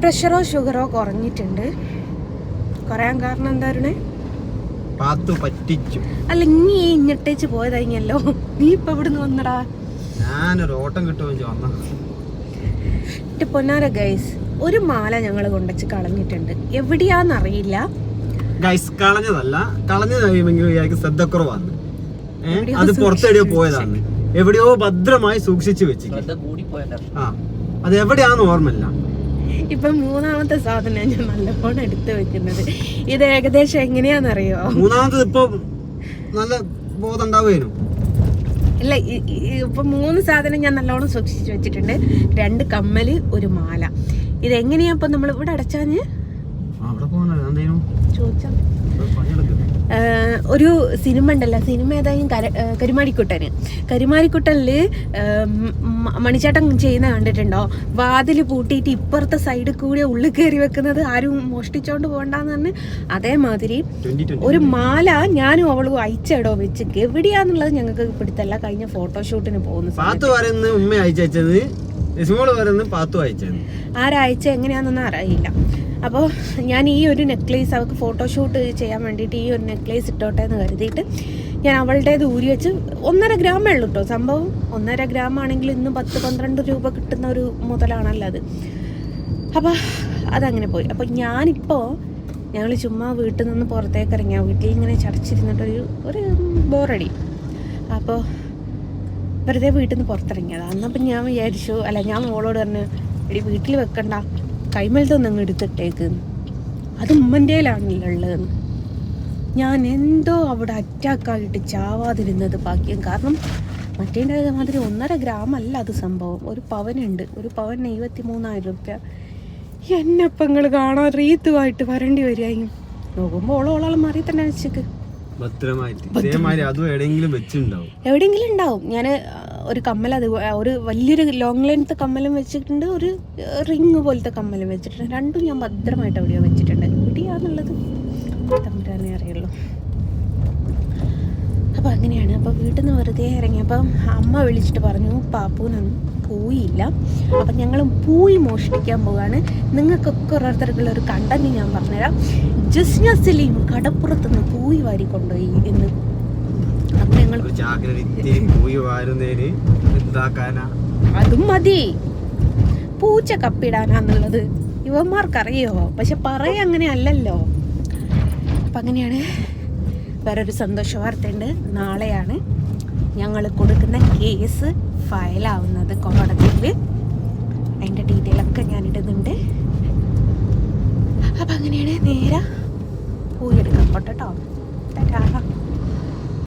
പ്രഷറോ ഷുഗറോ കുറഞ്ഞിട്ടുണ്ട്. കുറയാൻ കാരണം എന്തായിരുന്നേ? അല്ല, നീ ഇഞ്ഞിട്ടേച്ച് പോയതായില്ലോ. നീ ഇപ്പൊ ഇവിടുന്ന് വന്നടാ. ഞാനൊരു ഓട്ടം കിട്ടുമോ പൊന്നാര ഗൈസ്, ഒരു മാല ഞങ്ങൾ കൊണ്ടുവച്ച് കളഞ്ഞിട്ടുണ്ട്. എവിടെയാന്നറിയില്ല ഗൈസ്. കളഞ്ഞതല്ല, കളഞ്ഞു കഴിയുമെങ്കിൽ ശ്രദ്ധക്കുറവാണ്. അത് പുറത്തെവിടെയോ പോയതാണ്. എവിടെയോ ഭദ്രമായി സൂക്ഷിച്ചു വെച്ചു. അത് എവിടെയാന്ന് ഓർമ്മയില്ല. ഇപ്പൊ മൂന്നാമത്തെ സാധനം ഞാൻ നല്ലപോലെ എടുത്തു വെക്കുന്നത്. ഇത് ഏകദേശം എങ്ങനെയാന്നറിയോ? മൂന്നാമത്തത് ഇപ്പൊ നല്ല ബോധം ഉണ്ടാവുകയും. അല്ല, ഇപ്പൊ 3 സാധനം ഞാൻ നല്ലോണം സൂക്ഷിച്ചു വെച്ചിട്ടുണ്ട്. 2 കമ്മല്, ഒരു മാല. ഇതെങ്ങനെയാ ഇപ്പൊ നമ്മൾ ഇവിടെ അടച്ചാഞ്ഞ് ചോദിച്ചാ? ഒരു സിനിമ ഉണ്ടല്ലോ, സിനിമ ഏതായാലും കരുമാരിക്കുട്ടനില് മണിച്ചേട്ടൻ ചെയ്യുന്ന കണ്ടിട്ടുണ്ടോ? വാതില് പൂട്ടിയിട്ട് ഇപ്പുറത്തെ സൈഡിൽ കൂടെ ഉള്ളിൽ കയറി വെക്കുന്നത്, ആരും മോഷ്ടിച്ചോണ്ട് പോകണ്ടെന്ന് പറഞ്ഞ്. അതേമാതിരി ഒരു മാല ഞാനും അവളും അയച്ചടോ വെച്ച്. എവിടെയാന്നുള്ളത് ഞങ്ങൾക്ക് പിടുത്തല്ല. കഴിഞ്ഞ ഫോട്ടോഷൂട്ടിന് പോകുന്നു. ആരാഴ്ച എങ്ങനെയാണെന്നൊന്നും അറിയില്ല. അപ്പോൾ ഞാൻ ഈ ഒരു നെക്ലേസ് അവൾക്ക് ഫോട്ടോഷൂട്ട് ചെയ്യാൻ വേണ്ടിയിട്ട് ഈ ഒരു നെക്ലേസ് ഇട്ടോട്ടെ എന്ന് കരുതിയിട്ട് ഞാൻ അവളുടേത് ഊരി വെച്ച്. 1.5 ഗ്രാമേ ഉള്ളൂ കേട്ടോ സംഭവം. 1.5 ഗ്രാം ആണെങ്കിൽ ഇന്ന് 10-12 രൂപ കിട്ടുന്ന ഒരു മുതലാണല്ലോ അത്. അപ്പോൾ അതങ്ങനെ പോയി. അപ്പോൾ ഞങ്ങൾ ചുമ്മാ വീട്ടിൽ നിന്ന് പുറത്തേക്ക് ഇറങ്ങിയ, വീട്ടിൽ ഇങ്ങനെ ചടച്ചിരുന്നിട്ടൊരു ബോറടി. അപ്പോൾ വെറുതെ വീട്ടിൽ നിന്ന് പുറത്തിറങ്ങിയതാണ്. അന്നപ്പം ഞാൻ വിചാരിച്ചു, ഞാൻ മോളോട് പറഞ്ഞു, എടി വീട്ടിൽ വെക്കണ്ട, കൈമലത്തൊന്നും അങ്ങ് എടുത്തിട്ടേക്ക്, അത് ഉമ്മൻ്റെയിലാണല്ലോ ഉള്ളതെന്ന്. ഞാൻ എന്തോ അവിടെ അറ്റാക്കായിട്ട് ചാവാതിരുന്നത് ഭാഗ്യം. കാരണം മറ്റേൻ്റെ മാതിരി 1.5 ഗ്രാം അല്ല അത് സംഭവം. ഒരു പവനുണ്ട്. ഒരു പവന് 73,000 രൂപ. എന്നെപ്പങ്ങൾ കാണാൻ റീത്തുമായിട്ട് വരേണ്ടി വരികയും നോക്കുമ്പോൾ ഓളോളം മാറി തന്നെ വെച്ചേക്ക്. എവിടെയെങ്കിലും ഉണ്ടാവും. ഞാൻ ഒരു കമ്മൽ, അത് ഒരു വലിയൊരു ലോങ് ലെങ്ത് കമ്മലും വെച്ചിട്ടുണ്ട്, ഒരു റിങ് പോലത്തെ കമ്മലും വെച്ചിട്ടുണ്ട്. രണ്ടും ഞാൻ ഭദ്രമായിട്ട് എവിടെയോ വെച്ചിട്ടുണ്ട്. എവിടെയാന്നുള്ളത് തമ്പുരാനെ അറിയുള്ളൂ. അപ്പോൾ അങ്ങനെയാണ്. അപ്പോൾ വീട്ടിൽ നിന്ന് വെറുതെ ഇറങ്ങിയപ്പം അമ്മ വിളിച്ചിട്ട് പറഞ്ഞു പാപ്പൂനൊന്നും പൂയില്ല. അപ്പം ഞങ്ങൾ പൂയി മോഷ്ടിക്കാൻ പോവാണ്. നിങ്ങൾക്കൊക്കെ ഓരോരുത്തർക്കുള്ള ഒരു കണ്ടന്റ് ഞാൻ പറഞ്ഞുതരാം. ജസ്ന സലീം കടപ്പുറത്തുനിന്ന് പൂയി വാരി കൊണ്ടുപോയി എന്ന്. അപ്പം ഞങ്ങൾ അതും മതി, പൂച്ച കപ്പിടാനാന്നുള്ളത് ഇവന്മാർക്കറിയോ? പക്ഷെ പറയാ അങ്ങനെ അല്ലല്ലോ. അപ്പം അങ്ങനെയാണ്. വേറൊരു സന്തോഷ വാർത്തയുണ്ട്. നാളെയാണ് ഞങ്ങൾ കൊടുക്കുന്ന കേസ് ഫയലാവുന്നത് കോടതിയിൽ. അതിൻ്റെ ഡീറ്റെയിലൊക്കെ ഞാനിടുന്നുണ്ട്. അപ്പം അങ്ങനെയാണ്. നേരെ പോയി എടുക്കാൻ പോട്ടെ കേട്ടോ.